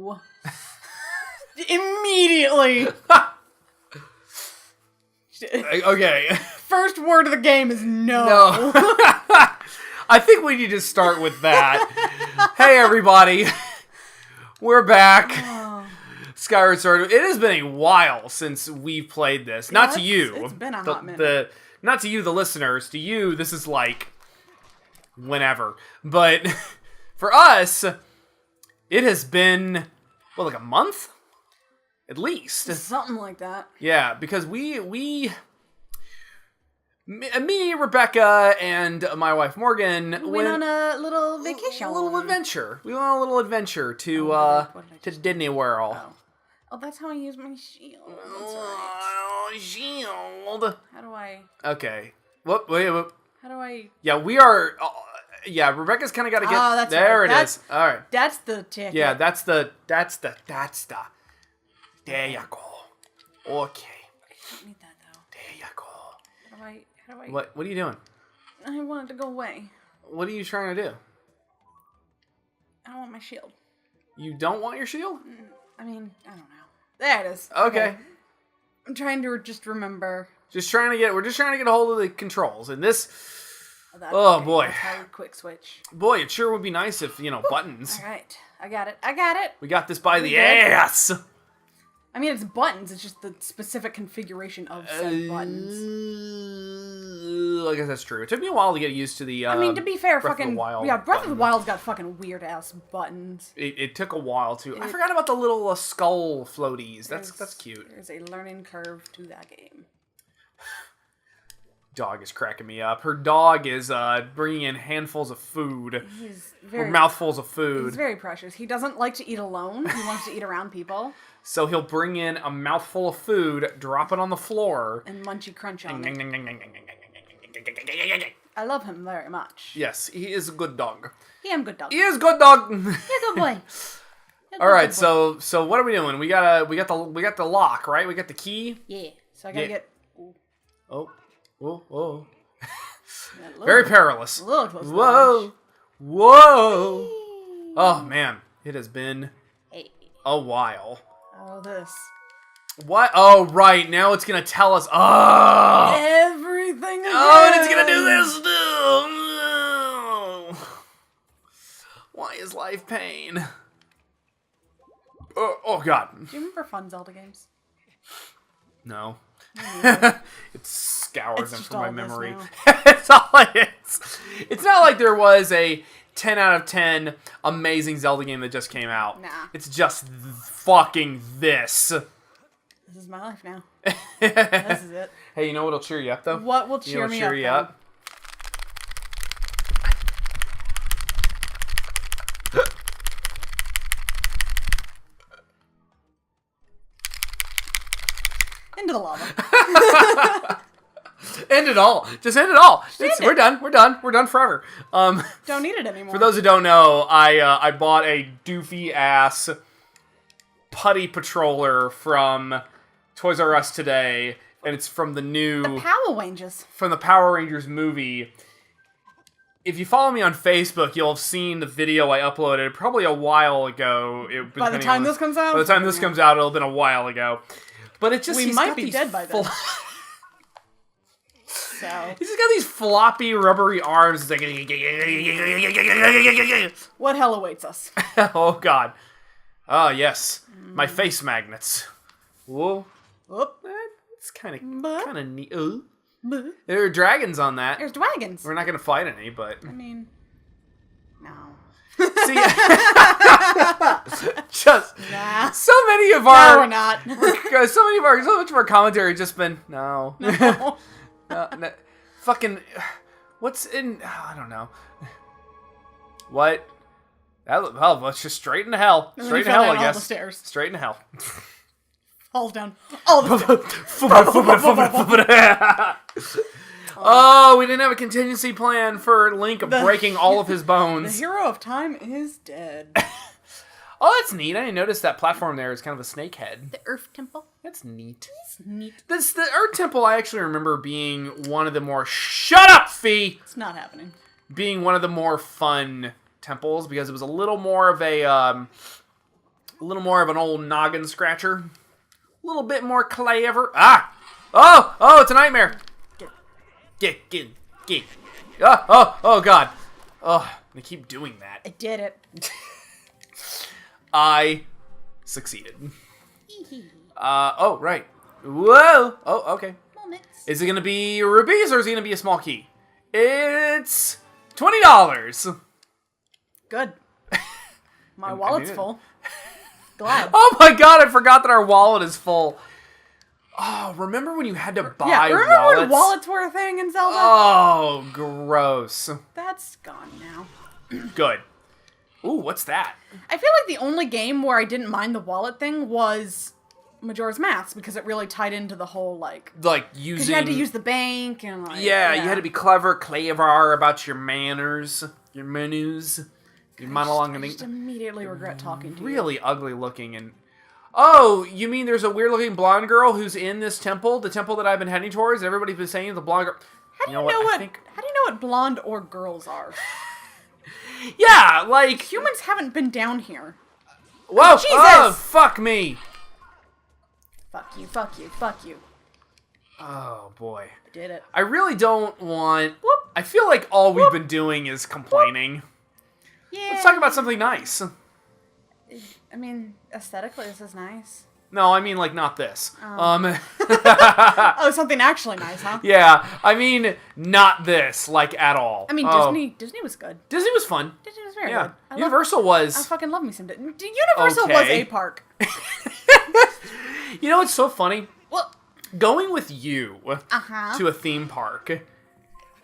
No. Immediately. Okay. First word of the game is no. I think we need to start with that. Hey, everybody. We're back. Skyward Sword. It has been a while since we've played this. Not to you. It's been a hot minute. Not to you, the listeners. To you, this is like whenever. But for us, it has been, like a month? At least. Something like that. Yeah, because me, Rebekah, and my wife Morgan went on a little vacation. A little adventure. We went on a little adventure to Disney World. Oh, that's how I use my shield. That's right. Shield. How do I... Okay. Whoop. How do I... Yeah, we are... Rebekah's kind of got to get... Oh, that's there right. It is. All right. That's the ticket. Yeah, that's the... There you go. Okay. I don't need that, though. There you go. How do I... What are you doing? I want it to go away. What are you trying to do? I don't want my shield. You don't want your shield? I mean, I don't know. There it is. Okay. I'm trying to just remember. We're just trying to get a hold of the controls. And this... boy. That's how we quick switch. Boy, it sure would be nice if, buttons. All right. I got it. We got this by the ass. I mean, it's buttons. It's just the specific configuration of said buttons. I guess that's true. It took me a while to get used to the. I mean, to be fair, Breath of the Wild Breath of the Wild's got fucking weird ass buttons. It took a while to. I forgot about the little skull floaties. That's cute. There's a learning curve to that game. Dog is cracking me up. Her dog is bringing in handfuls of food. Or mouthfuls of food. He's very precious. He doesn't like to eat alone. He wants to eat around people. So he'll bring in a mouthful of food, drop it on the floor, and munchy crunch on it. I love him very much. Yes, he is a good dog. He am good dog. He is good dog. You're a good boy. All right, so what are we doing? We got the lock, right? We got the key. Yeah. So I gotta get. Whoa. Very perilous. A little close. Whoa. Oh man, it has been a while. Oh, this. What? Oh, right. Now it's gonna tell us. Oh, everything. Again. Oh, and it's gonna do this. No. Why is life pain? Oh God. Do you remember fun Zelda games? No. It's scoured them from my memory. It's all it is. It's not like there was a 10 out of 10 amazing Zelda game that just came out. Nah. It's just fucking this. This is my life now. This is it. Hey, you know what'll cheer you up, though? What will cheer me up? Into the lava. End it all. Just end it all. We're done. We're done forever. Don't need it anymore. For those who don't know, I bought a doofy ass putty patroller from Toys R Us today, and it's from the Power Rangers. From the Power Rangers movie. If you follow me on Facebook, you'll have seen the video I uploaded probably a while ago. By the time this comes out? By the time this comes out, it'll have been a while ago. But it just... We might be dead by then. So. He's just got these floppy, rubbery arms. It's like... What hell awaits us? Oh, God. Oh, yes. My face magnets. Whoa. It's kind of neat. There are dragons on that. There's dragons. We're not going to fight any, but... I mean... No. See, just nah. So many of our... No, we're not. So much of our commentary has just been, no. No. Fucking, what's in, I don't know. What? Let's just straight into hell. Straight into hell, I guess. All the stairs. Straight into hell. Falls down all the stairs. Oh, we didn't have a contingency plan for Link breaking all of his bones. The hero of time is dead. Oh, that's neat. I didn't notice that platform there is kind of a snake head. The Earth Temple. That's neat. It's neat. The Earth Temple, I actually remember being one of the more... Shut up, Fee! It's not happening. Being one of the more fun temples, because it was a little more of a... A little more of an old noggin scratcher. A little bit more clever. Ah! Oh, it's a nightmare. Get. Oh, God. Oh, they keep doing that. I did it. I succeeded. Oh, right. Whoa. Oh, okay. Moments. Is it going to be rupees or is it going to be a small key? It's $20. Good. My wallet's full. Glad. Oh my God, I forgot that our wallet is full. Oh, remember when you had to buy remember wallets? when wallets were a thing in Zelda? Oh, gross. That's gone now. Good. Ooh, what's that? I feel like the only game where I didn't mind the wallet thing was Majora's Mask, because it really tied into the whole, like using... Because you had to use the bank, and Yeah, you had to be clever about your manners, your menus, your monologue. I just immediately regret talking to you. Really ugly looking and... Oh, you mean there's a weird-looking blonde girl who's in this temple? The temple that I've been heading towards? Everybody's been saying the blonde girl... How do you know what blonde or girls are? Yeah, like... Humans haven't been down here. Whoa! Jesus! Oh, fuck me! Fuck you. Oh, boy. I did it. I really don't want... Whoop. I feel like all we've been doing is complaining. Yeah. Let's talk about something nice. I mean, aesthetically, this is nice. No, I mean, like, not this. Oh, something actually nice, huh? Yeah, I mean, not this, like, at all. I mean, Disney was good. Disney was fun. Disney was very Yeah. good. Universal was... I fucking love me some Disney. Universal was a park. You know what's so funny? Well, Going with you to a theme park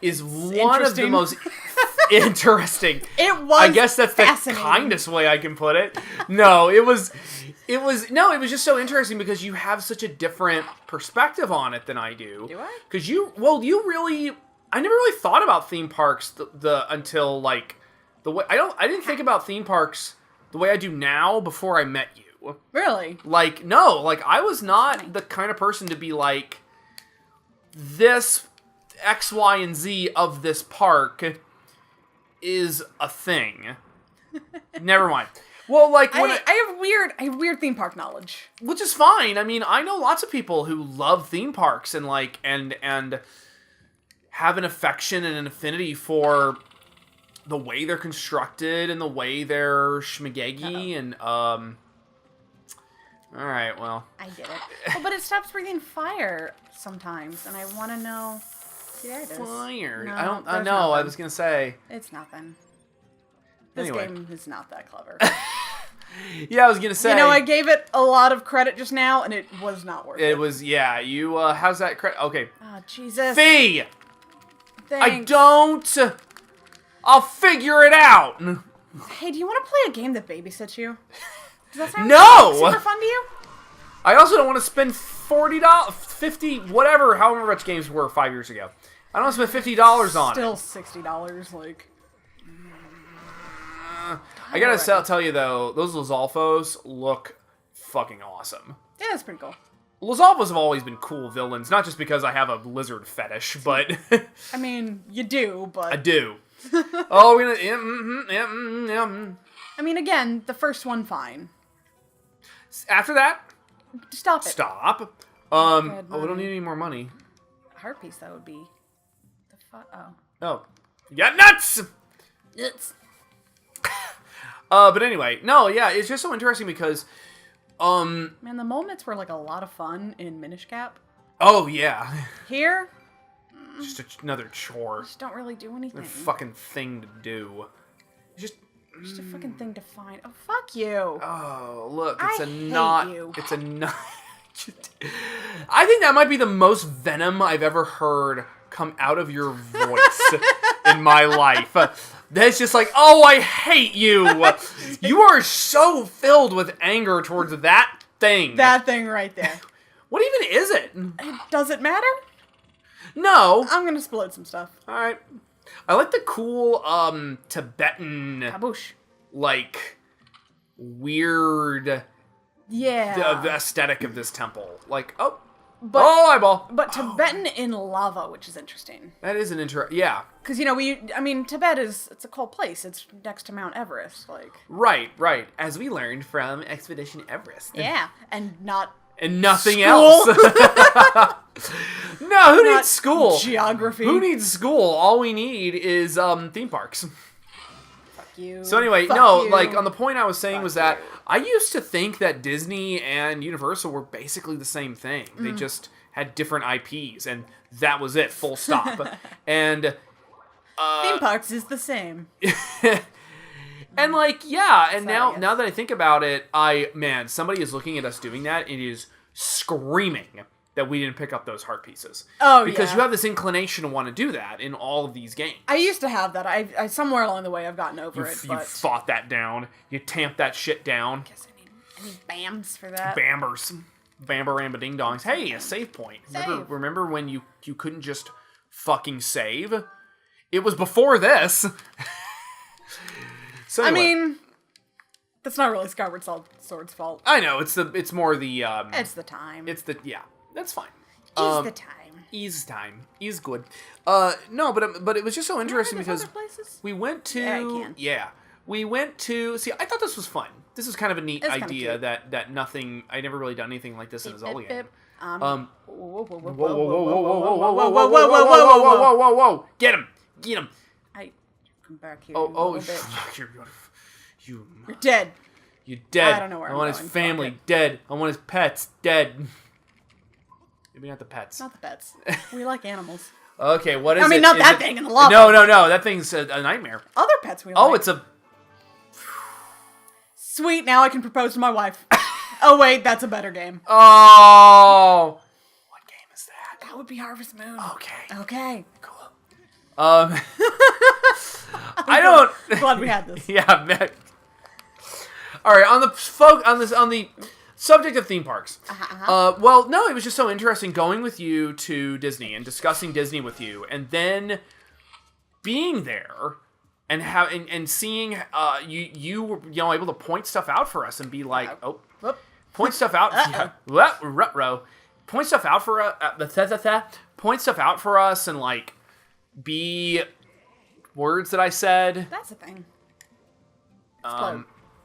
is one of the most interesting. It was I guess that's the kindest way I can put it. No, it was just so interesting because you have such a different perspective on it than I do. Do I? Because I never really thought about theme parks until like the way I didn't think about theme parks the way I do now before I met you. Really? Like, no, like I was not the kind of person to be like this X, Y, and Z of this park is a thing. Never mind. Well, like when I have weird theme park knowledge, which is fine. I mean, I know lots of people who love theme parks and like and have an affection and an affinity for the way they're constructed and the way they're schmageggy and all right, well, I get it. But it stops breathing fire sometimes, and I want to know. See, there it is. Fire. No, I know. I was gonna say it's nothing. This game is not that clever. Yeah, I was gonna say. You know, I gave it a lot of credit just now, and it was not worth it. It was, yeah. You, how's that credit? Okay. Oh, Jesus. Fee! Thanks. I'll figure it out. Hey, do you want to play a game that babysits you? Does that sound super fun to you? I also don't want to spend $40, $50, whatever, however much games were 5 years ago. I don't want to spend $50 on it. Still $60, like. I gotta tell you though, those Lizalfos look fucking awesome. Yeah, that's pretty cool. Lizalfos have always been cool villains, not just because I have a lizard fetish, but... I mean, you do, but... I do. Oh, we're gonna... I mean, again, the first one, fine. After that... Stop it. Stop. We don't need any more money. A heart piece, that would be... The fuck? Oh. Oh. You got nuts! Nuts. But anyway, no, yeah, it's just so interesting because... Man, the moments were like a lot of fun in Minish Cap. Oh, yeah. Here... Just another chore. Just don't really do anything. Another fucking thing to do. Just a fucking thing to find. Oh, fuck you. Oh, look, It's a knot. I think that might be the most venom I've ever heard come out of your voice in my life. That's just like, oh, I hate you. You are so filled with anger towards that thing. That thing right there. What even is it? Does it matter? No. I'm gonna explode some stuff. Alright. I like the cool, Tibetan... Kaboosh. Like, weird... Yeah. The aesthetic of this temple. Like, oh. Eyeball. But Tibetan in lava, which is interesting. That is an yeah. Because, Tibet it's a cold place. It's next to Mount Everest, like. Right. As we learned from Expedition Everest. Yeah, and nothing school. else. No, who needs school? Geography. Who needs school? All we need is theme parks. You. So anyway, You. on the point I was saying was that You. I used to think that Disney and Universal were basically the same thing. They just had different IPs, and that was it, full stop. And theme parks is the same. and and Sorry, now that I think about it, somebody is looking at us doing that. It is screaming that we didn't pick up those heart pieces. Oh, because yeah. you have this inclination to want to do that in all of these games. I used to have that. I somewhere along the way I've gotten over it. You fought that down. You tamped that shit down. Guess I need BAMs for that. Bambers. Bamber Ramba Ding Dongs. Hey, a save point. Remember when you couldn't just fucking save? It was before this. So anyway. That's not really Skyward Sword's fault. I know, it's more the It's the time. That's fine. The time. Ease good. No, but it was just so interesting because other places? we went to we went to see. I thought this was fun. This was kind of a neat idea that nothing. I never really done anything like this in a Zelda game. Whoa. Whoa! Get him! I come back here. You're dead. You're dead. I don't know where I want going. his family dead. I want his pets dead. Maybe not the pets. Not the pets. We like animals. Okay, what is it? Not that thing in the lava. No. That thing's a nightmare. Other pets we like. Oh, it's a... Sweet, now I can propose to my wife. Oh, wait, that's a better game. Oh! What game is that? That would be Harvest Moon. Okay. Cool. I don't... Glad we had this. Yeah, man. All right, on the subject of theme parks. Well, no, it was just so interesting going with you to Disney and discussing Disney with you, and then being there and seeing you were able to point stuff out for us and be like, point stuff out. Point stuff out for point stuff out for us and like be words that I said. That's a thing.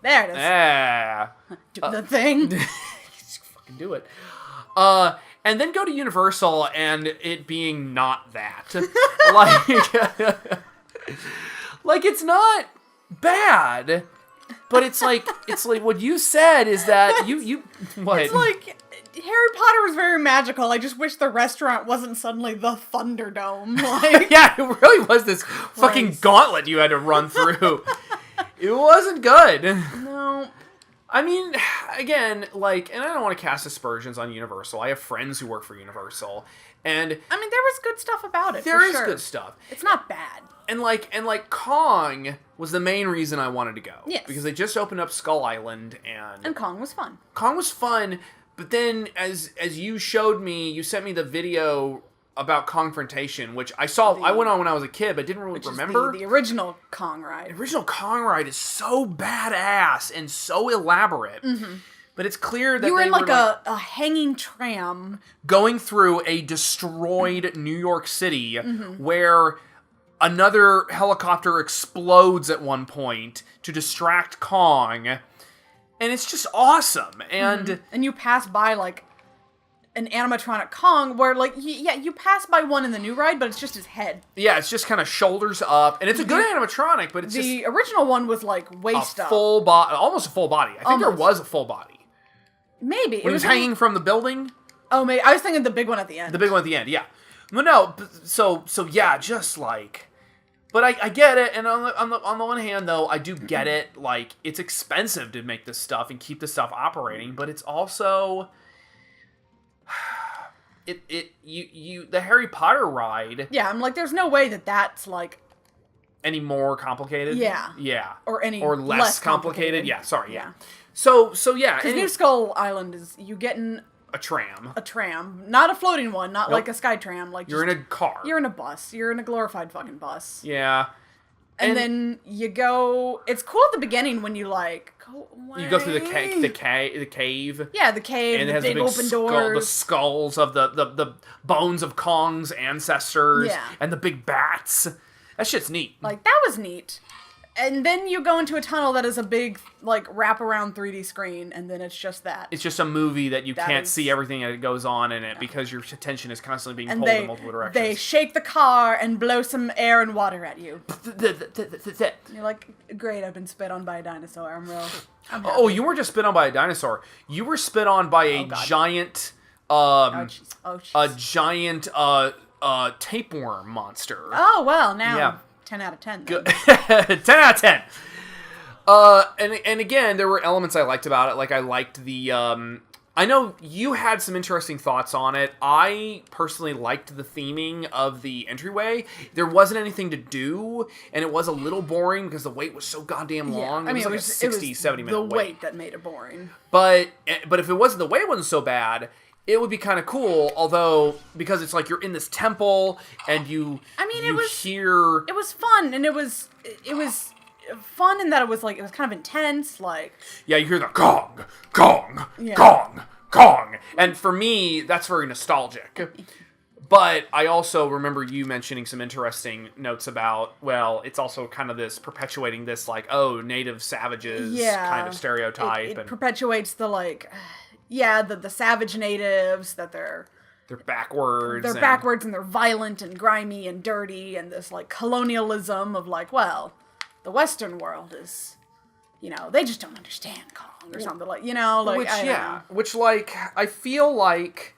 There it is. Yeah. Do the thing. Just fucking do it. And then go to Universal and it being not that. Like it's not bad, but it's like what you said is that you what? It's like Harry Potter was very magical. I just wish the restaurant wasn't suddenly the Thunderdome. Like, yeah, it really was this fucking gauntlet you had to run through. It wasn't good. No. I mean, again, and I don't want to cast aspersions on Universal. I have friends who work for Universal, and there was good stuff about it. There is good stuff. It's not bad. And Kong was the main reason I wanted to go. Yes. Because they just opened up Skull Island, and Kong was fun. Kong was fun, but then as you showed me, you sent me the video about Kongfrontation, which I went on when I was a kid, but didn't really remember. The original Kong ride. The original Kong ride is so badass and so elaborate. Mm-hmm. But it's clear that you were in a hanging tram going through a destroyed New York City where another helicopter explodes at one point to distract Kong. And it's just awesome. And you pass by an animatronic Kong where you pass by one in the new ride, but it's just his head. Yeah, it's just kind of shoulders up, and it's a good animatronic, but it's the original one was waist up, full body, almost a full body. I think there was a full body. Maybe when it was hanging from the building. Oh, maybe I was thinking the big one at the end. The big one at the end, yeah. Well, no, so yeah, just but I get it, and on the one hand though, I do get it. It's expensive to make this stuff and keep this stuff operating, but it's also. The Harry Potter ride. Yeah, I'm there's no way that's any more complicated. Yeah. Or less complicated. Yeah, sorry. Yeah. So yeah. Because New Skull Island is you getting a tram. A tram, not a floating one, not like a sky tram. You're in a car. You're in a bus. You're in a glorified fucking bus. Yeah. And then you go. It's cool at the beginning when you like go away. You go through the cave. Yeah, the cave. And the it has big the big open doors. the skulls of the bones of Kong's ancestors. Yeah. And the big bats. That shit's neat. Like, that was neat. And then you go into a tunnel that is a big, like, wraparound 3D screen, and then it's just that. It's just a movie that you can't see everything that goes on in it because your attention is constantly being pulled in multiple directions. They shake the car and blow some air and water at you. You're like, great, I've been spit on by a dinosaur. I'm happy. Oh, you weren't just spit on by a dinosaur. You were spit on by a giant, a giant tapeworm monster. Oh, well, now 10 out of 10. 10 out of 10. And again, there were elements I liked about it. Like, I liked the, I know you had some interesting thoughts on it. I personally liked the theming of the entryway. There wasn't anything to do, and it was a little boring because the wait was so goddamn long. I mean, it was like a 60, 70-minute wait. The wait that made it boring. But if it wasn't, the wait wasn't so bad, it would be kind of cool, although, because it's like you're in this temple, and it was fun, and it was fun in that it was kind of intense, like... Yeah, you hear the gong, gong, gong, gong, and for me, that's very nostalgic. But I also remember you mentioning some interesting notes about, well, it's also kind of this, perpetuating this, like, oh, native savages kind of stereotype. It perpetuates the, like... Yeah, the savage natives, that they're backwards. They're backwards and they're violent and grimy and dirty, and this, like, colonialism of, like, well, the Western world is, they just don't understand Kong or something, like, like, which, like, I feel like,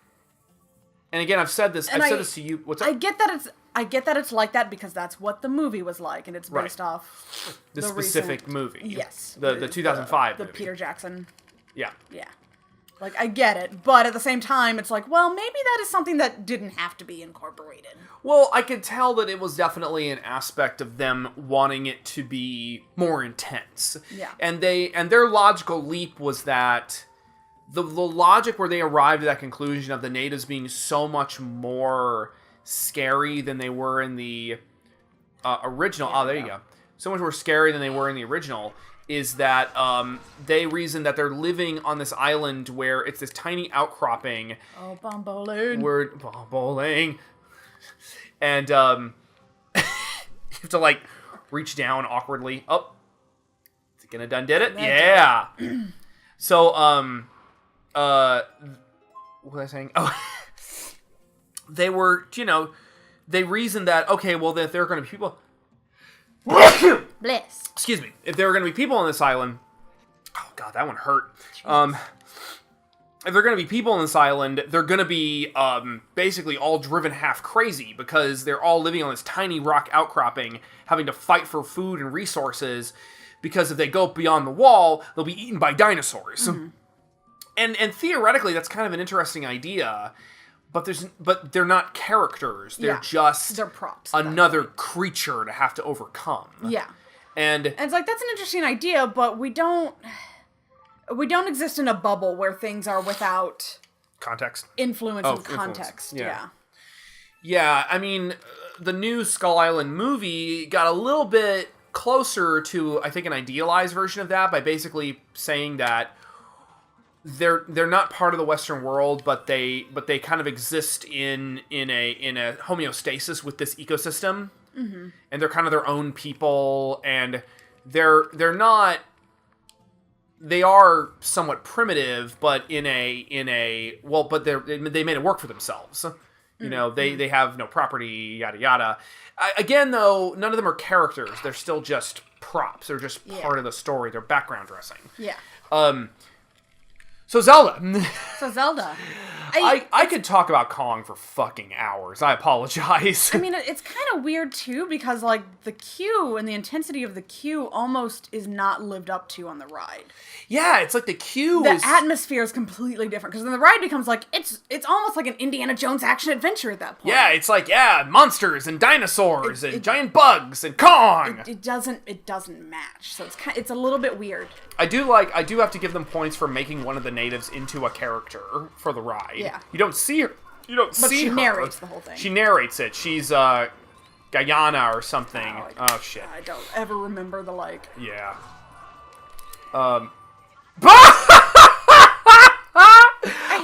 and again, I've said this to you, what's up? I get that it's like that because that's what the movie was like, and it's based off the specific movie. Yes. The 2005 the movie. Peter Jackson. Yeah. Yeah. Like, I get it, but at the same time, it's like, well, maybe that is something that didn't have to be incorporated. Well, I could tell that it was definitely an aspect of them wanting it to be more intense. Yeah. And their logical leap was that the logic where they arrived at that conclusion of the natives being so much more scary than they were in the original. Yeah, there you go. So much more scary than they were in the original. Is that they reason that they're living on this island where it's this tiny outcropping. Oh, Bomboling. Bomboling. And you have to, like, reach down awkwardly. Oh. Is it gonna done did it? Yeah. So, what was I saying? Oh. They were, they reasoned that, okay, well, that there are going to be people... Bless. Excuse me. If there are going to be people on this island... Oh, God, that one hurt. If there are going to be people on this island, they're going to be basically all driven half crazy because they're all living on this tiny rock outcropping, having to fight for food and resources, because if they go beyond the wall, they'll be eaten by dinosaurs. Mm-hmm. And theoretically, that's kind of an interesting idea... But they're not characters. They're they're props. Another creature to have to overcome. Yeah. And it's like, that's an interesting idea, but we don't exist in a bubble where things are without context. Influence and context. Yeah. Yeah, I mean, the new Skull Island movie got a little bit closer to, I think, an idealized version of that by basically saying that they're not part of the Western world, but they kind of exist in a homeostasis with this ecosystem, mm-hmm. and they're kind of their own people, and they're not. They are somewhat primitive, but but they made it work for themselves. Mm-hmm. They have no property, yada yada. Again, though, none of them are characters. They're still just props. They're just part of the story. They're background dressing. Yeah. So Zelda. I could talk about Kong for fucking hours. I apologize. I mean, it's kind of weird, too, because, like, the queue and the intensity of the queue almost is not lived up to on the ride. Yeah, it's like the atmosphere is completely different, because then the ride becomes, like, it's almost like an Indiana Jones action-adventure at that point. Yeah, it's like, monsters and dinosaurs and giant bugs and Kong! It doesn't match, so it's a little bit weird. I do have to give them points for making one of the natives into a character for the ride. Yeah. You don't see her. But she narrates the whole thing. She narrates it. She's Guyana or something. Oh shit. I don't ever remember the like. Yeah.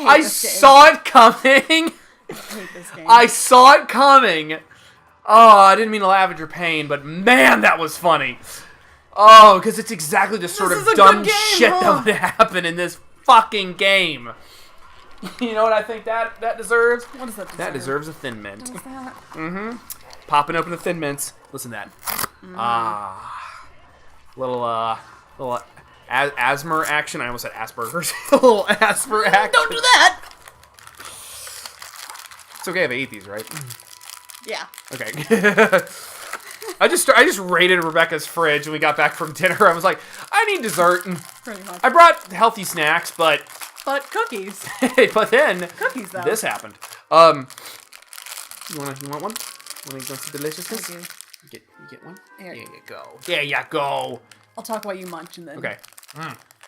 I saw it coming. I hate this game. I saw it coming. Oh, I didn't mean to laugh at your pain, but man, that was funny. Oh, because it's exactly the sort of dumb shit that would happen in this fucking game. You know what I think that deserves? What does that deserve? That deserves a Thin Mint. What is that? Mm-hmm. Popping open the Thin Mints. Listen to that. Little asthma action. I almost said Asperger's. A little asthma action. Don't do that! It's okay if I eat these, right? Yeah. Okay. I just raided Rebekah's fridge when we got back from dinner. I was like, I need dessert. Pretty much. I brought healthy snacks, but cookies. but then Cookies, though. this happened. You want one? Want some deliciousness? I do. You get one? Here. There you go. There you go. I'll talk while you munch and then. Okay.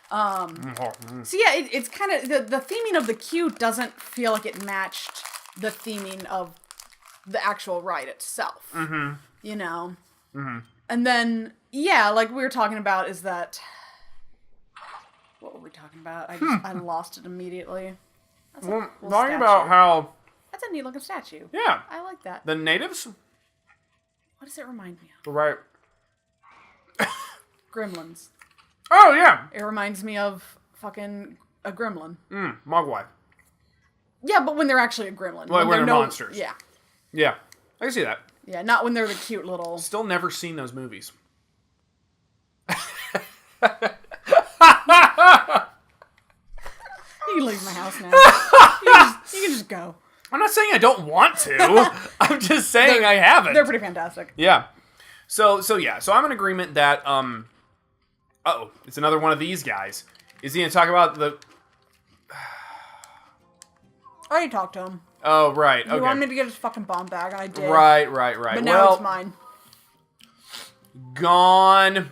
So yeah, it's kind of the theming of the queue doesn't feel like it matched the theming of the actual ride itself. Mm-hmm. You know. Mm-hmm. And then like we were talking about is that. What were we talking about? I lost it immediately. That's a cool talking statue. about how. That's a neat looking statue. Yeah. I like that. The natives. What does it remind me of? Right. Gremlins. Oh yeah. It reminds me of fucking a gremlin. Mogwai. Yeah, but when they're actually a gremlin. Well, when they're monsters. Yeah. Yeah. I can see that. Yeah, not when they're the cute little... Still never seen those movies. You can leave my house now. You can just go. I'm not saying I don't want to. I'm just saying I haven't. They're pretty fantastic. Yeah. So I'm in agreement that it's another one of these guys. Is he gonna talk about the? I already talked to him. Oh right. Okay. He wanted me to get his fucking bomb bag, and I did. Right. But now it's mine. Gone.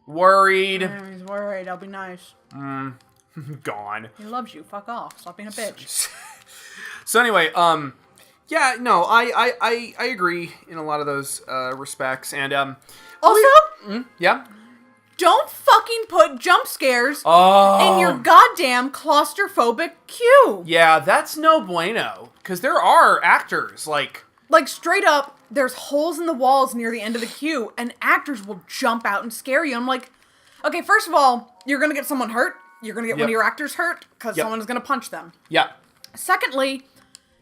Worried. He's worried. I'll be nice. Gone. He loves you. Fuck off. Stop being a bitch. So anyway, yeah, no, I agree in a lot of those respects, and Also, yeah, don't fucking put jump scares in your goddamn claustrophobic queue. Yeah, that's no bueno, because there are actors like straight up, there's holes in the walls near the end of the queue, and actors will jump out and scare you. I'm like, okay, first of all, you're gonna get someone hurt. You're gonna get one of your actors hurt because someone's gonna punch them. Yeah. Secondly,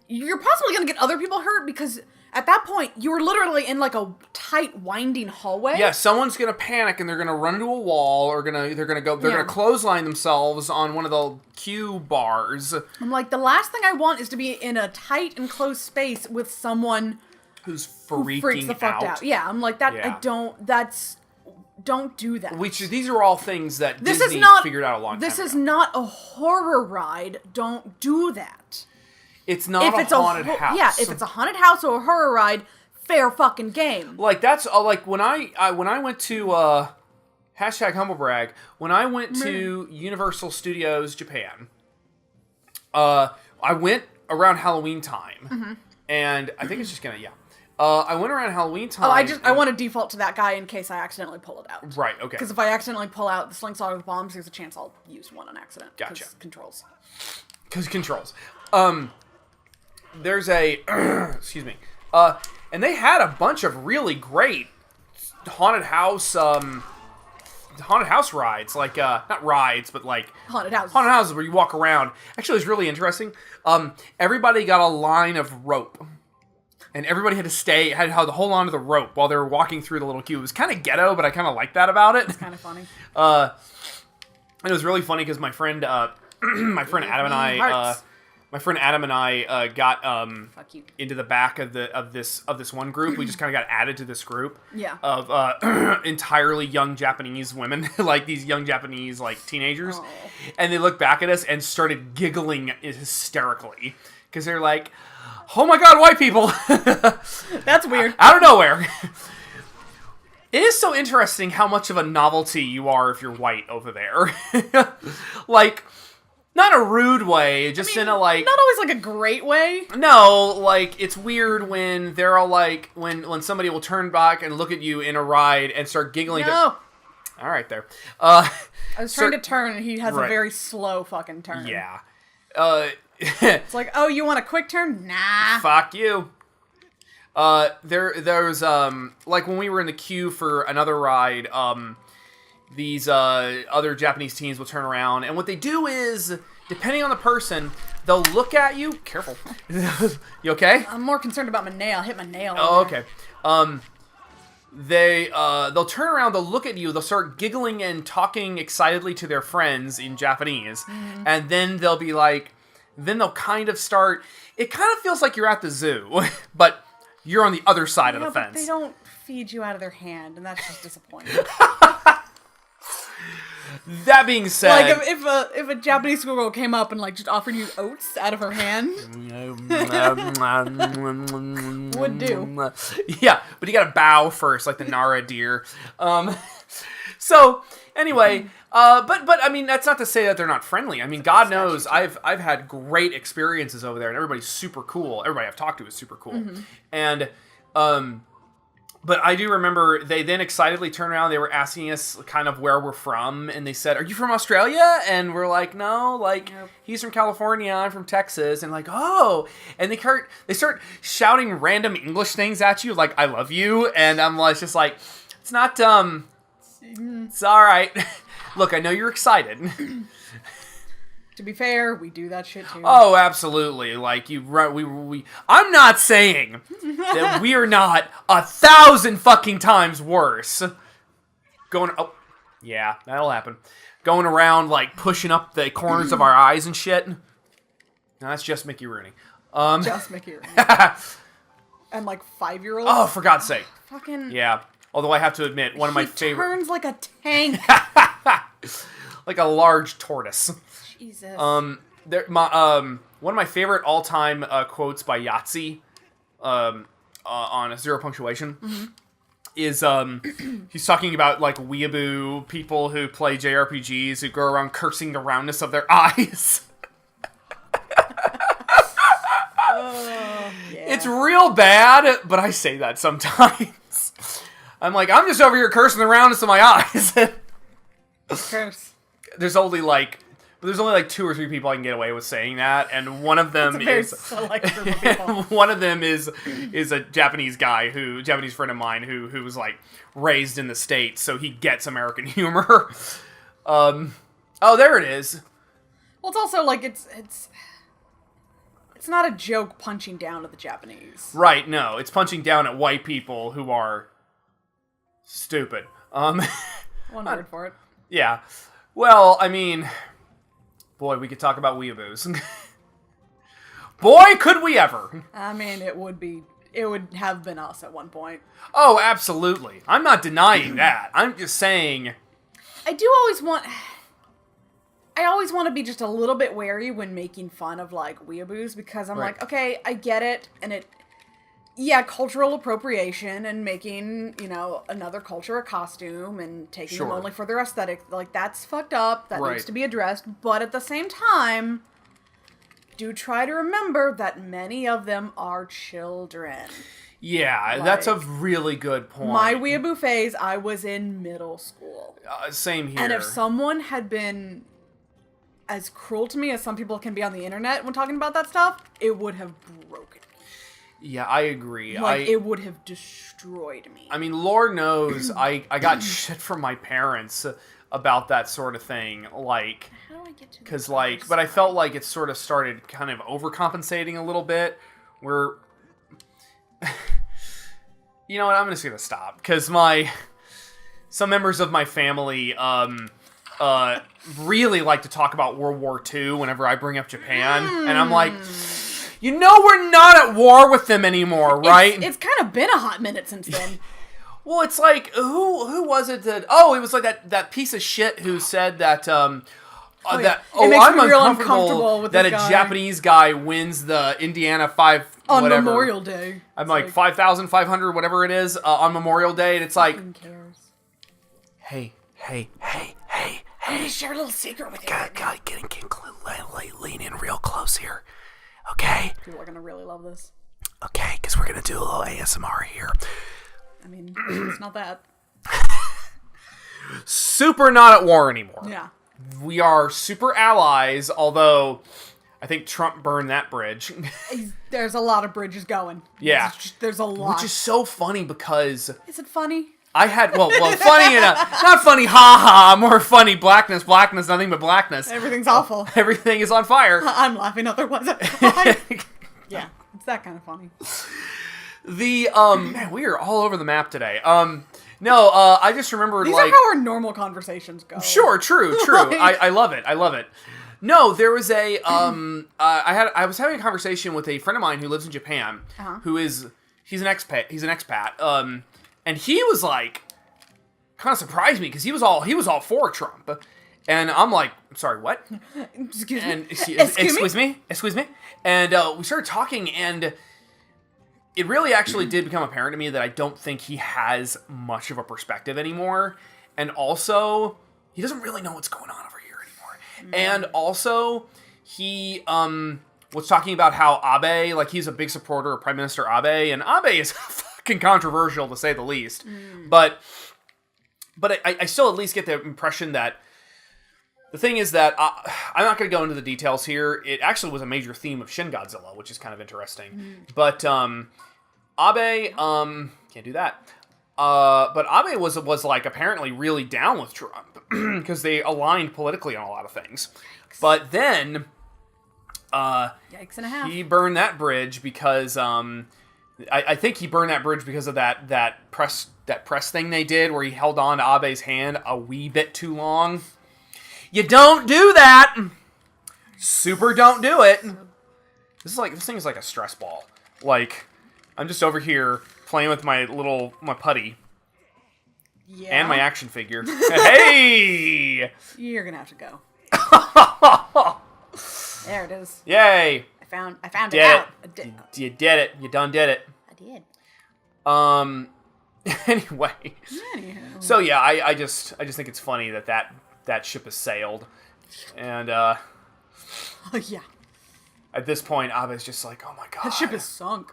you're possibly going to get other people hurt because at that point, you're literally in like a tight, winding hallway. Yeah, someone's going to panic and they're going to run into a wall or they're going to clothesline themselves on one of the queue bars. I'm like, the last thing I want is to be in a tight, enclosed space with someone who freaks the fuck out. Yeah, I'm like, that. Yeah. Don't do that. These are all things that Disney figured out a long time ago. This is not a horror ride. Don't do that. It's not a haunted house. Yeah, if it's a haunted house or a horror ride, fair fucking game. Like, that's, like, when I went to, hashtag humble brag, when I went to Universal Studios Japan, I went around Halloween time, and I think it's just gonna, I went around Halloween time. I want to default to that guy in case I accidentally pull it out. Right, okay. Because if I accidentally pull out the slingshot or the bombs, there's a chance I'll use one on accident. Gotcha. Controls. Because controls. There's a, excuse me, and they had a bunch of really great haunted house rides, like, not rides, but like... Haunted houses. Haunted houses where you walk around. Actually, it was really interesting. Everybody got a line of rope. And everybody had to hold on to the rope while they were walking through the little queue. It was kind of ghetto, but I kind of liked that about it. It's kind of funny. And it was really funny because my friend Adam and I got into the back of this one group. We just kind of got added to this group of entirely young Japanese women, like these young Japanese like teenagers, and they looked back at us and started giggling hysterically because they're like, "Oh my god, white people!" That's weird. Out of nowhere. It is so interesting how much of a novelty you are if you're white over there. Like, not a rude way, just in a like... Not always like a great way. No, like, it's weird when they're all like, when somebody will turn back and look at you in a ride and start giggling. No. All right, there. I was trying to turn, and he has a very slow fucking turn. Yeah. It's like, oh, you want a quick turn? Nah. Fuck you. There's like when we were in the queue for another ride, these other Japanese teens will turn around, and what they do is, depending on the person, they'll look at you. Careful. You okay? I'm more concerned about my nail. I hit my nail. Oh, okay. They'll turn around, they'll look at you, they'll start giggling and talking excitedly to their friends in Japanese, and then they'll be like, then they'll kind of start, it kind of feels like you're at the zoo, but you're on the other side of the fence. But they don't feed you out of their hand, and that's just disappointing. That being said, like if a Japanese schoolgirl came up and like just offered you oats out of her hand, would do. Yeah, but you gotta bow first, like the Nara deer. So anyway, but I mean that's not to say that they're not friendly. I mean, God knows I've had great experiences over there, and everybody's super cool. Everybody I've talked to is super cool, and But I do remember they then excitedly turned around. They were asking us kind of where we're from, and they said, "Are you from Australia?" And we're like, "No, like he's from California. I'm from Texas." And like, "Oh!" And they start shouting random English things at you, like "I love you," and I'm like, just like, "It's not it's all right. Look, I know you're excited." To be fair, we do that shit too. Oh, absolutely. Like I'm not saying that we are not 1,000 fucking times worse. Yeah, that'll happen. Going around like pushing up the corners of our eyes and shit. No, that's just Mickey Rooney. Just Mickey Rooney. And like 5-year-olds. Oh, for God's sake. Fucking. Yeah. Although I have to admit, one of my favorite. Turns like a tank. Like a large tortoise. Jesus. One of my favorite all-time quotes by Yahtzee, on Zero Punctuation, is he's talking about like weeaboo people who play JRPGs who go around cursing the roundness of their eyes. Yeah. It's real bad, but I say that sometimes. I'm like, I'm just over here cursing the roundness of my eyes. Curse. There's only like 2 or 3 people I can get away with saying that, and one of them is select group of people. One of them is a Japanese friend of mine who was like raised in the States, so he gets American humor. Oh, there it is. Well, it's also like it's not a joke punching down at the Japanese. Right? No, it's punching down at white people who are stupid. One word for it. Yeah. Well, I mean. Boy, we could talk about weeaboos. Boy, could we ever. I mean, it would have been us at one point. Oh, absolutely. I'm not denying that. I'm just saying. I always want to be just a little bit wary when making fun of, like, weeaboos, because I'm like, okay, I get it, and cultural appropriation and making, another culture a costume and taking them only for their aesthetic. Like, that's fucked up. That needs to be addressed. But at the same time, do try to remember that many of them are children. Yeah, that's a really good point. My weeaboo phase, I was in middle school. Same here. And if someone had been as cruel to me as some people can be on the internet when talking about that stuff, it would have broken me. Yeah, I agree. It would have destroyed me. I mean, Lord knows I got shit from my parents about that sort of thing. Like, how do I get to? Because but I felt like it sort of started kind of overcompensating a little bit. Where, you know what? I'm just gonna stop because some members of my family really like to talk about World War II whenever I bring up Japan, and I'm like. We're not at war with them anymore, right? It's kind of been a hot minute since then. Well, it's like, who was it that... Oh, it was like that piece of shit who said that... I'm uncomfortable with that this a guy. Japanese guy wins the Indiana 5... On whatever. Memorial Day. I'm like 5,500, whatever it is, on Memorial Day, and it's like... Who cares? Hey. I'm gonna share a little secret with you. Gotta lean in real close here. Okay? People are gonna really love this. Okay, because we're gonna do a little ASMR here. I mean, it's not that. Super not at war anymore. Yeah. We are super allies, although I think Trump burned that bridge. There's a lot of bridges going. Yeah. There's a lot. Which is so funny because... Is it funny? I had, well, funny in a... Not funny, ha-ha, more funny, blackness, nothing but blackness. Everything's awful. Everything is on fire. I'm laughing, otherwise yeah, it's that kind of funny. Man, we are all over the map today. I just remembered, These are how our normal conversations go. Sure, true. I love it. No, there was a, I was having a conversation with a friend of mine who lives in Japan, he's an expat, and he was like, kind of surprised me, because he was all for Trump. And I'm like, I'm sorry, what? Excuse me? Excuse me? And we started talking, and it really actually did become apparent to me that I don't think he has much of a perspective anymore. And also, he doesn't really know what's going on over here anymore. And also, he was talking about how Abe, like, he's a big supporter of Prime Minister Abe, and Abe is fucking controversial, to say the least. But I still at least get the impression that the thing is that I'm not going to go into the details here. It actually was a major theme of Shin Godzilla, which is kind of interesting. But Abe, can't do that. But Abe was like apparently really down with Trump because they aligned politically on a lot of things. Yikes. But then, yikes and a half. He burned that bridge because I think he burned that bridge because of that press thing they did where he held on to Abe's hand a wee bit too long. You don't do that. Super don't do it. This thing is like a stress ball. Like, I'm just over here playing with my putty. Yeah. And my action figure. Hey! You're gonna have to go. There it is. Yay! I found it out. You did it. You done did it. I did. Anyway. Anywho. So yeah, I just think it's funny that ship has sailed. And oh yeah. At this point, Abe's just like, oh my god. The ship is sunk.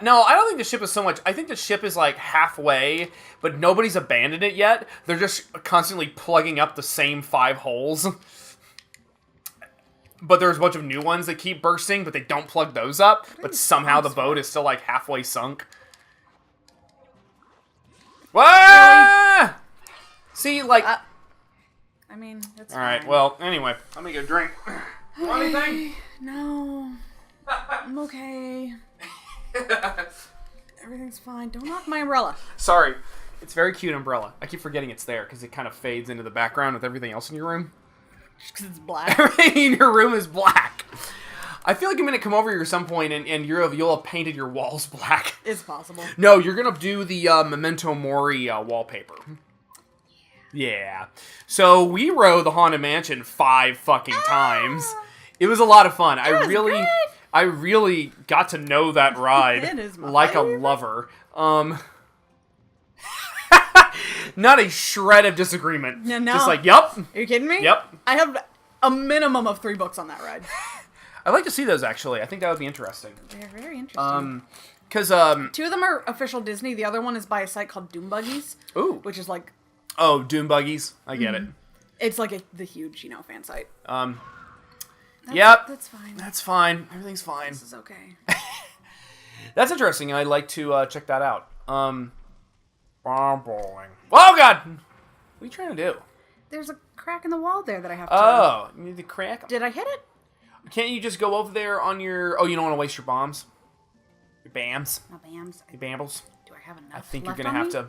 No, I don't think the ship is so much. I think the ship is like halfway, but nobody's abandoned it yet. They're just constantly plugging up the same 5 holes. But there's a bunch of new ones that keep bursting, but they don't plug those up. But somehow the boat is still like halfway sunk. What? See, like... I mean, that's Alright, fine. well, anyway, let me go drink. Want anything? No. I'm okay. Everything's fine. Don't knock my umbrella. Sorry. It's a very cute umbrella. I keep forgetting it's there because it kind of fades into the background with everything else in your room. Just because it's black. Everything in your room is black. I feel like I'm going to come over here at some point and you'll have painted your walls black. It's possible. No, you're going to do the Memento Mori wallpaper. Yeah. So we rode the Haunted Mansion 5 fucking times. It was a lot of fun. I really got to know that ride It is my like favorite. a lover. Not a shred of disagreement. No. Just like, yup. Are you kidding me? Yep. I have a minimum of 3 books on that ride. I'd like to see those, actually. I think that would be interesting. They're very interesting. Because, 2 of them are official Disney. The other one is by a site called Doom Buggies. Ooh. Which is like... Oh, Doom Buggies. I get it. It's like the huge, fan site. Yep. That's fine. That's fine. Everything's fine. This is okay. That's interesting, and I'd like to check that out. Bowling. Oh, God! What are you trying to do? There's a crack in the wall there that I have to... Oh, you need to crack 'em. Did I hit it? Can't you just go over there on your... Oh, you don't want to waste your bombs? Your bams? My bams. Your bambles? Do I have enough I think left you're going to on have me? to...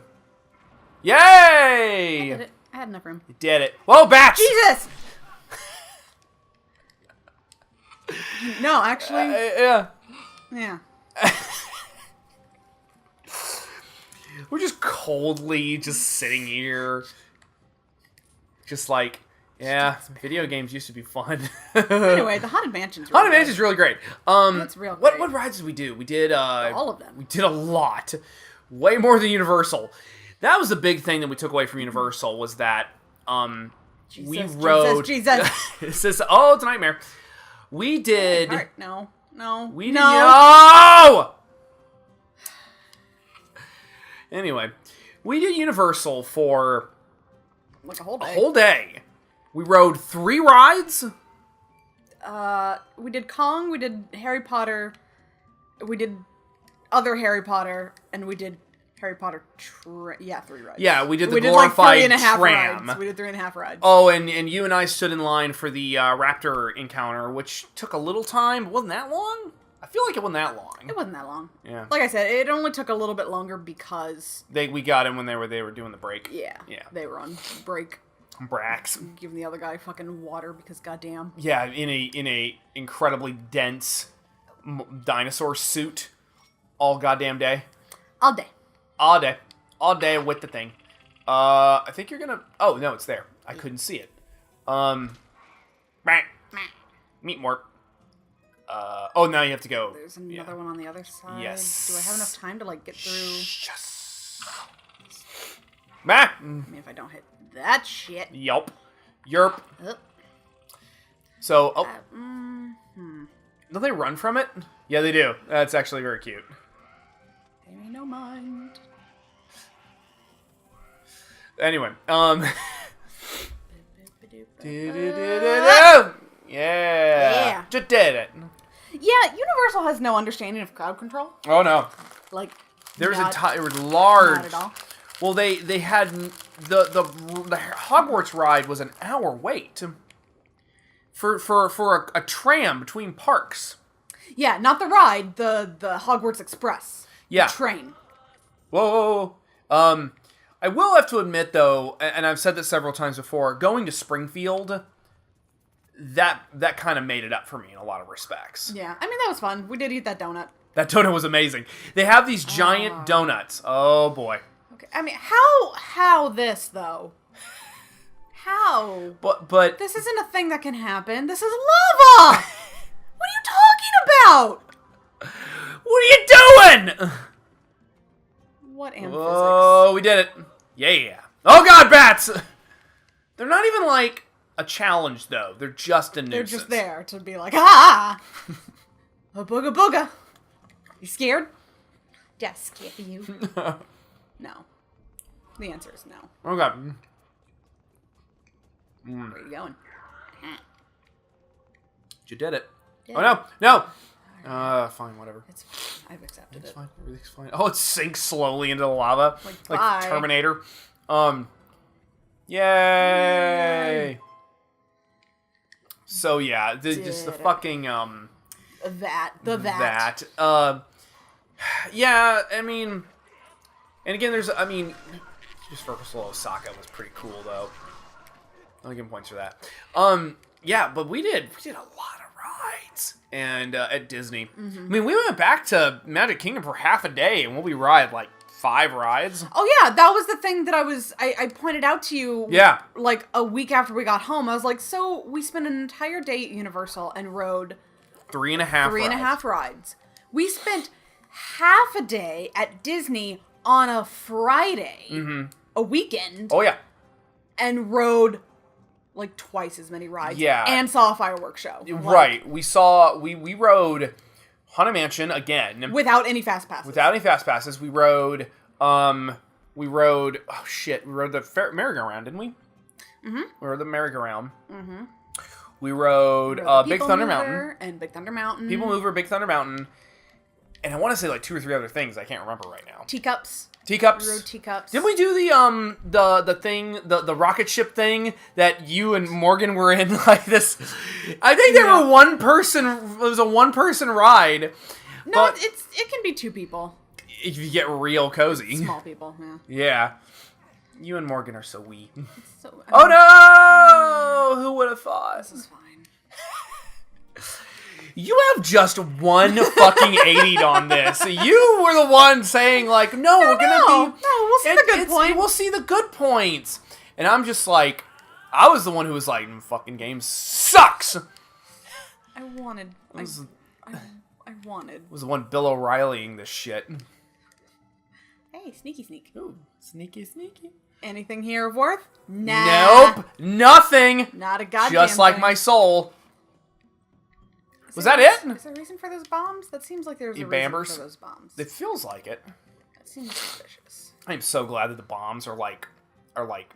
Yay! I did it. I had enough room. You did it. Whoa, bats! Jesus! No, actually... Yeah. Yeah. We're just coldly just sitting here. Just like, yeah, video games used to be fun. Anyway, the Haunted Mansion's really Haunted Mansion's really great. It's real great. What rides did we do? We did all of them. We did a lot. Way more than Universal. That was the big thing that we took away from Universal was that Jesus, we rode. Jesus. It's just, oh, it's a nightmare. We did. No. We did. No. Anyway, we did Universal for like a whole day. A whole day. We rode 3 rides. We did Kong. We did Harry Potter. We did other Harry Potter, and we did Harry Potter. 3 rides. Yeah, we did the like glorified 3.5 tram. rides. We did 3.5 rides. Oh, and you and I stood in line for the Raptor encounter, which took a little time. Wasn't that long? I feel like it wasn't that long. It wasn't that long. Yeah. Like I said, it only took a little bit longer because we got in when they were doing the break. Yeah. They were on break. Brax. Giving the other guy fucking water because goddamn. Yeah, in a incredibly dense dinosaur suit, all goddamn day. All day. All day with the thing. I think you're gonna. Oh no, it's there. I couldn't see it. Meet more. Oh, now you have to go. There's another one on the other side. Yes. Do I have enough time to like get through? Yes. I mean, if I don't hit that shit. Yup. Yerp. So, don't they run from it? Yeah, they do. That's actually very cute. Pay me no mind. Anyway, yeah. Just did it. Yeah, Universal has no understanding of crowd control. Oh no. Like, there was not, large. Not at all. Well, they had the Hogwarts ride was an hour wait for a tram between parks. Yeah, not the ride, the Hogwarts Express. Yeah. The train. Whoa. I will have to admit though, and I've said this several times before, going to Springfield, that kind of made it up for me in a lot of respects. Yeah, I mean that was fun. We did eat that donut. That donut was amazing. They have these giant donuts. Oh boy. Okay, I mean how this though? How? But this isn't a thing that can happen. This is lava. What are you talking about? What are you doing? What in Oh, physics? we did it. Yeah. Oh god, bats! They're not even like a challenge though. They're just a nuisance. They're just there to be like, a booga booga. You scared? Just scare you. No. The answer is no. Oh god. Where are you going? You did it. Yeah. Oh no. Fine, whatever. It's fine. I've accepted it. Fine. Everything's fine. Oh, it sinks slowly into the lava. Like bye. Terminator. Yay! So yeah, just the fucking that. Yeah, I mean, and again, just Universal Osaka was pretty cool though. I'll give him points for that. Yeah, but we did a lot of rides, and at Disney. Mm-hmm. I mean, we went back to Magic Kingdom for half a day, and we ride like 5 rides. Oh yeah, that was the thing that I pointed out to you. Yeah. Like a week after we got home, I was like, so we spent an entire day at Universal and rode 3.5 rides. We spent half a day at Disney on a Friday, a weekend. Oh yeah. And rode like twice as many rides. Yeah. And saw a fireworks show. Right. We rode Haunted Mansion again. Without any fast passes. We rode, oh shit, we rode the merry-go-round, didn't we? Mm-hmm. We rode the merry-go-round. Mm-hmm. We rode Big Thunder Mountain. And Big Thunder Mountain. People Mover, Big Thunder Mountain. And I want to say like 2 or 3 other things I can't remember right now. Teacups. We rode teacups. Didn't we do the thing, the rocket ship thing that you and Morgan were in like this? I think there were one person. It was a 1-person ride. No, it can be 2 people. If you get real cozy. Small people, yeah. Yeah. You and Morgan are so wee. So, Oh no! Who would have thought? This is fine. You have just one fucking 80 on this. You were the one saying like, no, we're gonna be. No, we'll see the good points. We'll see the good points. And I'm just like, I was the one who was like, fucking game sucks. I wanted. I wanted. Was the one Bill O'Reillying this shit. Hey, sneaky sneak. Ooh, sneaky. Anything here of worth? Nah. Nope. Nothing. Not a goddamn Just like thing. my soul. Was that it? Is there a reason for those bombs? That seems like there's a Bambers? reason for those bombs. It feels like it. That seems suspicious. I'm so glad that the bombs are like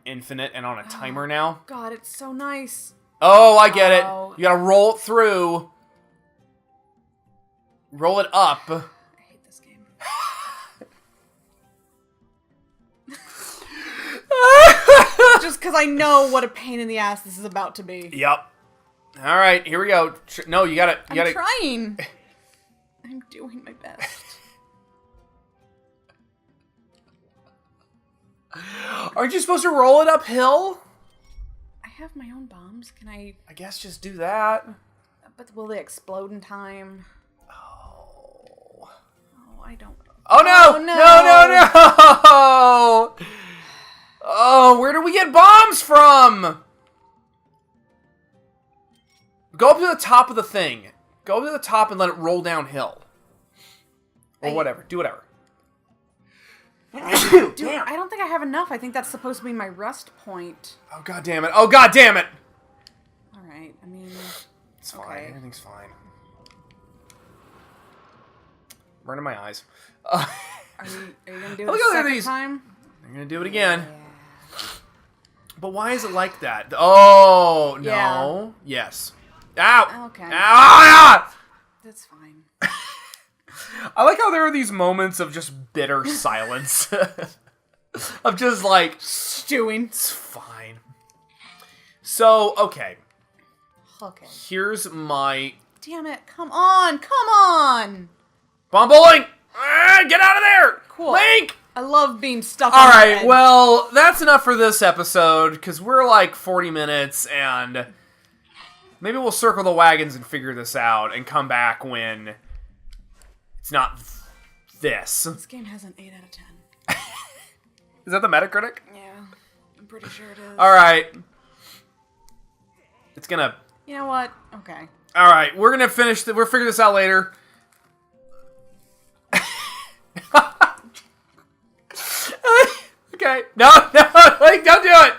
infinite and on a timer now. God, it's so nice. Oh, I get Oh. it. You gotta roll it through. Roll it up. I hate this game. Just because I know what a pain in the ass this is about to be. Yep. All right, here we go. No, you gotta. I'm trying. I'm doing my best. Aren't you supposed to roll it uphill? I have my own bombs. Can I? I guess just do that. But will they explode in time? Oh. Oh, I don't. Oh no! Oh, No! Oh, where do we get bombs from? Go up to the top of the thing. Go up to the top and let it roll downhill. Or whatever. Do whatever. Dude, I don't think I have enough. I think that's supposed to be my rust point. Oh, god damn it. Oh, god damn it! Alright, I mean... It's fine. Everything's fine. Burning my eyes. Are you gonna do it Look a at second these. time? I'm gonna do it again. Yeah. But why is it like that? Oh, no. Yeah. Yes. Ow! Okay. Ow! Ah! That's fine. I like how there are these moments of just bitter silence. Of just like... Stewing. It's fine. So, okay. Okay. Here's my... Damn it. Come on. Come on. Bomb bowling! Ah, get out of there! Cool. Link! I love being stuck All on the right, edge. well, that's enough for this episode, because we're like 40 minutes, and maybe we'll circle the wagons and figure this out, and come back when it's not this. This game has an 8 out of 10. Is that the Metacritic? Yeah. I'm pretty sure it is. All right. It's gonna... You know what? Okay. All right, we're gonna finish... We'll figure this out later. Okay. No, like, don't do it.